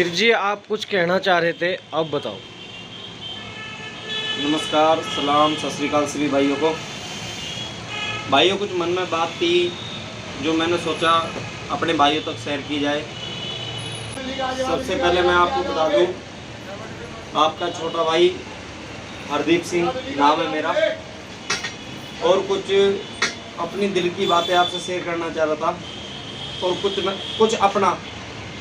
वीर जी आप कुछ कहना चाह रहे थे, अब बताओ। नमस्कार, सलाम, सत श्री अकाल सभी भाइयों को। भाइयों, कुछ मन में बात थी जो मैंने सोचा अपने भाइयों तक शेयर की जाए। सबसे पहले मैं आपको बता दूं, आपका छोटा भाई हरदीप सिंह नाम है मेरा, और कुछ अपनी दिल की बातें आपसे शेयर करना चाह रहा था और कुछ अपना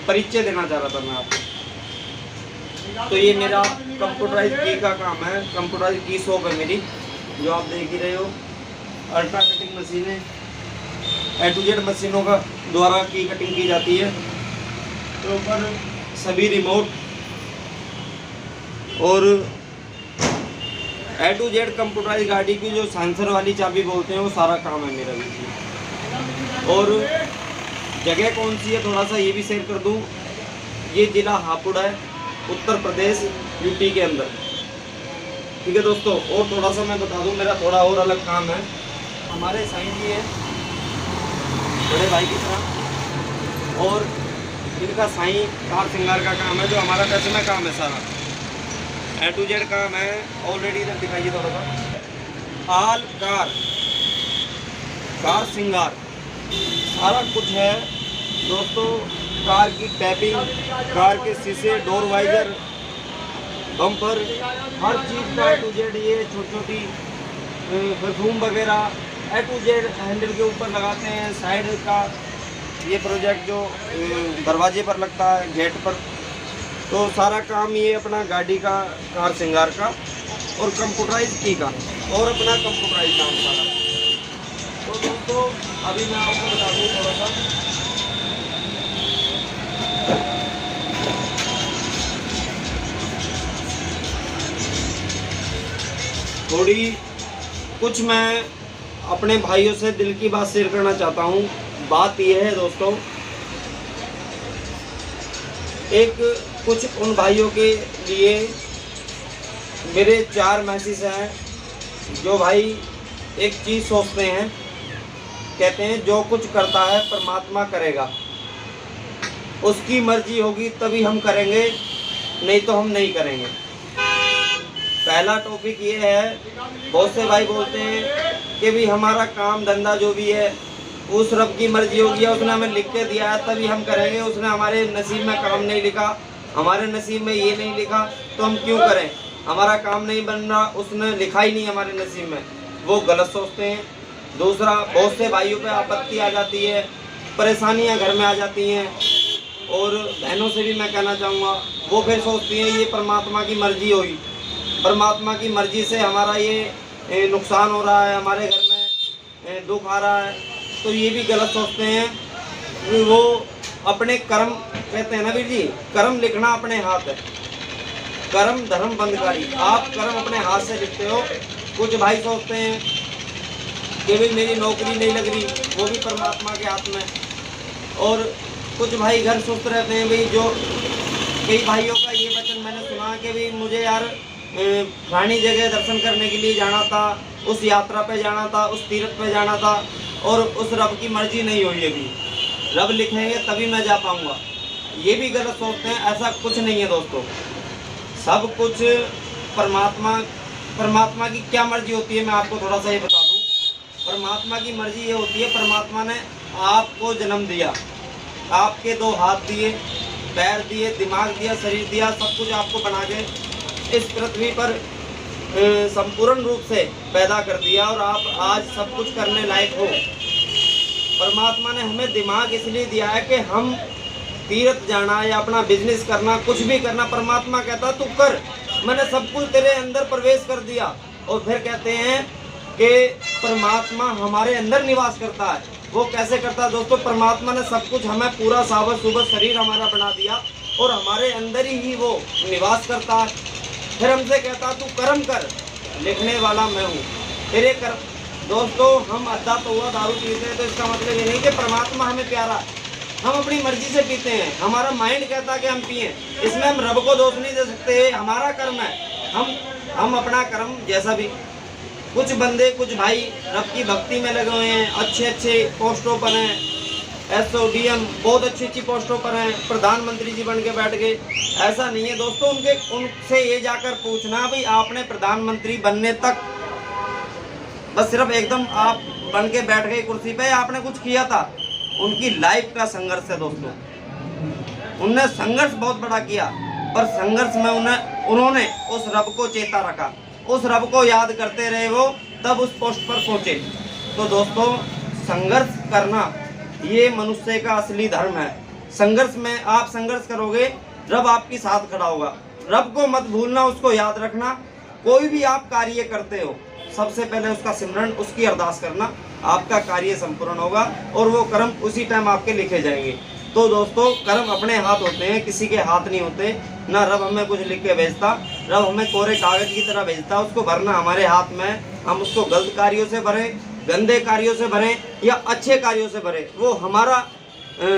परिचय देना चाह रहा था मैं आपको। तो ये मेरा कंप्यूटराइज की का काम है, कंप्यूटराइज की शॉप है मेरी, जो आप देख ही रहे हो। अल्ट्रा कटिंग मशीनें, A to Z मशीनों का द्वारा की कटिंग की जाती है। तो ऊपर सभी रिमोट और A to Z कंप्यूटराइज गाड़ी की जो सेंसर वाली चाबी बोलते हैं, वो सारा काम है मेरा भी। और जगह कौन सी है थोड़ा सा ये भी शेयर कर दूं। ये जिला हापुड़ है, उत्तर प्रदेश यूपी के अंदर। ठीक है दोस्तों, और थोड़ा सा मैं बता दूं, मेरा थोड़ा और अलग काम है। हमारे साईं जी हैं बड़े भाई की तरह, और इनका साईं कार श्रृंगार का काम है, जो हमारा टच में काम है सारा। A to Z काम है। ऑलरेडी इधर दिखाइए थोड़ा सा, आल कार श्रृंगार सारा कुछ है दोस्तों। कार की टैपिंग, कार के शीशे, डोर वाइजर, बम्पर, हर चीज़ का A to Z। ये छोटी छोटी परफ्यूम वगैरह A to Z हैंडल के ऊपर लगाते हैं। साइड का ये प्रोजेक्ट जो दरवाजे पर लगता है, गेट पर, तो सारा काम ये अपना गाड़ी का, कार श्रृंगार का और कंप्यूटराइज की का, और अपना कंप्यूटराइज काम सारा। तो दोस्तों अभी मैं आपको बता दूँ थोड़ा सा, थोड़ी कुछ मैं अपने भाइयों से दिल की बात शेयर करना चाहता हूँ। बात यह है दोस्तों, एक कुछ उन भाइयों के लिए मेरे 4 मैसेज हैं, जो भाई एक चीज़ सोचते हैं, कहते हैं जो कुछ करता है परमात्मा करेगा, उसकी मर्जी होगी तभी हम करेंगे, नहीं तो हम नहीं करेंगे। पहला टॉपिक ये है, बहुत से भाई बोलते हैं कि भी हमारा काम धंधा जो भी है उस रब की मर्जी होगी, उसने हमें लिख के दिया है तभी हम करेंगे, उसने हमारे नसीब में काम नहीं लिखा, हमारे नसीब में ये नहीं लिखा तो हम क्यों करें, हमारा काम नहीं बन रहा, उसने लिखा ही नहीं हमारे नसीब में। वो गलत सोचते हैं। दूसरा, बहुत से भाइयों पे आपत्ति आ जाती है, परेशानियां घर में आ जाती हैं, और बहनों से भी मैं कहना चाहूँगा, वो फिर सोचती हैं ये परमात्मा की मर्जी होगी, परमात्मा की मर्जी से हमारा ये नुकसान हो रहा है, हमारे घर में दुख आ रहा है, तो ये भी गलत सोचते हैं। वो अपने कर्म, कहते हैं ना वीर जी, कर्म लिखना अपने हाथ है, कर्म धर्म बंधकारी। आप कर्म अपने हाथ से लिखते हो। कुछ भाई सोचते हैं कि भाई मेरी नौकरी नहीं लग रही, वो भी परमात्मा के हाथ में। और कुछ भाई घर सुस्त रहते हैं। भाई जो कई भाइयों का ये वचन मैंने सुना कि भाई मुझे यार पुरानी जगह दर्शन करने के लिए जाना था, उस यात्रा पे जाना था, उस तीर्थ पे जाना था, और उस रब की मर्जी नहीं हुई अभी, रब लिखेंगे तभी मैं जा पाऊँगा। ये भी गलत सोचते हैं। ऐसा कुछ नहीं है दोस्तों, सब कुछ परमात्मा की क्या मर्जी होती है, मैं आपको थोड़ा सा ये बता दूँ। परमात्मा की मर्जी ये होती है, परमात्मा ने आपको जन्म दिया, आपके 2 हाथ दिए, पैर दिए, दिमाग दिया, शरीर दिया, सब कुछ आपको बना के इस पृथ्वी पर संपूर्ण रूप से पैदा कर दिया, और आप आज सब कुछ करने लायक हो। परमात्मा ने हमें दिमाग इसलिए दिया है कि हम तीर्थ जाना या अपना बिजनेस करना, कुछ भी करना, परमात्मा कहता तू कर, मैंने सब कुछ तेरे अंदर प्रवेश कर दिया। और फिर कहते हैं कि परमात्मा हमारे अंदर निवास करता है। वो कैसे करता है दोस्तों? परमात्मा ने सब कुछ, हमें पूरा साबर सुबह शरीर हमारा बना दिया, और हमारे अंदर ही वो निवास करता है। फिर हमसे कहता तू कर्म कर, लिखने वाला मैं हूँ, तेरे कर्म। दोस्तों हम अद्धा तो हुआ दारू पीते हैं, तो इसका मतलब ये नहीं कि परमात्मा हमें प्यारा, हम अपनी मर्जी से पीते हैं, हमारा माइंड कहता है कि हम पिए, इसमें हम रब को दोष नहीं दे सकते, हमारा कर्म है। हम अपना कर्म जैसा भी, कुछ बंदे, कुछ भाई रब की भक्ति में लगे हुए हैं, अच्छे अच्छे पोस्टों पर हैं, SODM बहुत अच्छी अच्छी पोस्टों पर हैं, प्रधानमंत्री जी बन के बैठ गए। ऐसा नहीं है दोस्तों, उनसे ये जाकर पूछना भाई आपने प्रधानमंत्री बनने तक बस सिर्फ एकदम आप बन के बैठ गए कुर्सी पे, आपने कुछ किया था? उनकी लाइफ का संघर्ष है दोस्तों। उनने संघर्ष बहुत बड़ा किया, पर संघर्ष में उन्होंने उस रब को चेता रखा, उस रब को याद करते रहे, वो तब उस पोस्ट पर पहुंचे। तो दोस्तों संघर्ष करना ये मनुष्य का असली धर्म है। संघर्ष में आप संघर्ष करोगे, रब आपके साथ खड़ा होगा। रब को मत भूलना, उसको याद रखना। कोई भी आप कार्य करते हो, सबसे पहले उसका सिमरन, उसकी अरदास करना, आपका कार्य संपूर्ण होगा और वो कर्म उसी टाइम आपके लिखे जाएंगे। तो दोस्तों कर्म अपने हाथ होते हैं, किसी के हाथ नहीं होते। ना रब हमें कुछ लिख के भेजता, रब हमें कोरे कागज की तरह भेजता, उसको भरना हमारे हाथ में है। हम उसको गलत कार्यों से भरें, गंदे कार्यों से भरें या अच्छे कार्यों से भरें, वो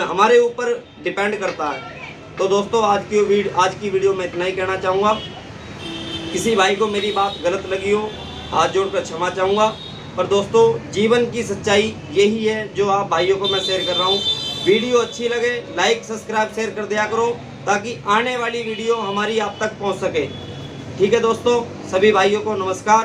हमारे ऊपर डिपेंड करता है। तो दोस्तों आज की वीडियो में इतना ही कहना चाहूँगा। किसी भाई को मेरी बात गलत लगी हो, हाथ जोड़कर क्षमा चाहूँगा। पर दोस्तों जीवन की सच्चाई यही है जो आप भाइयों को मैं शेयर कर रहा हूँ। वीडियो अच्छी लगे लाइक सब्सक्राइब शेयर कर दिया करो, ताकि आने वाली वीडियो हमारी आप तक पहुँच सके। ठीक है दोस्तों, सभी भाइयों को नमस्कार।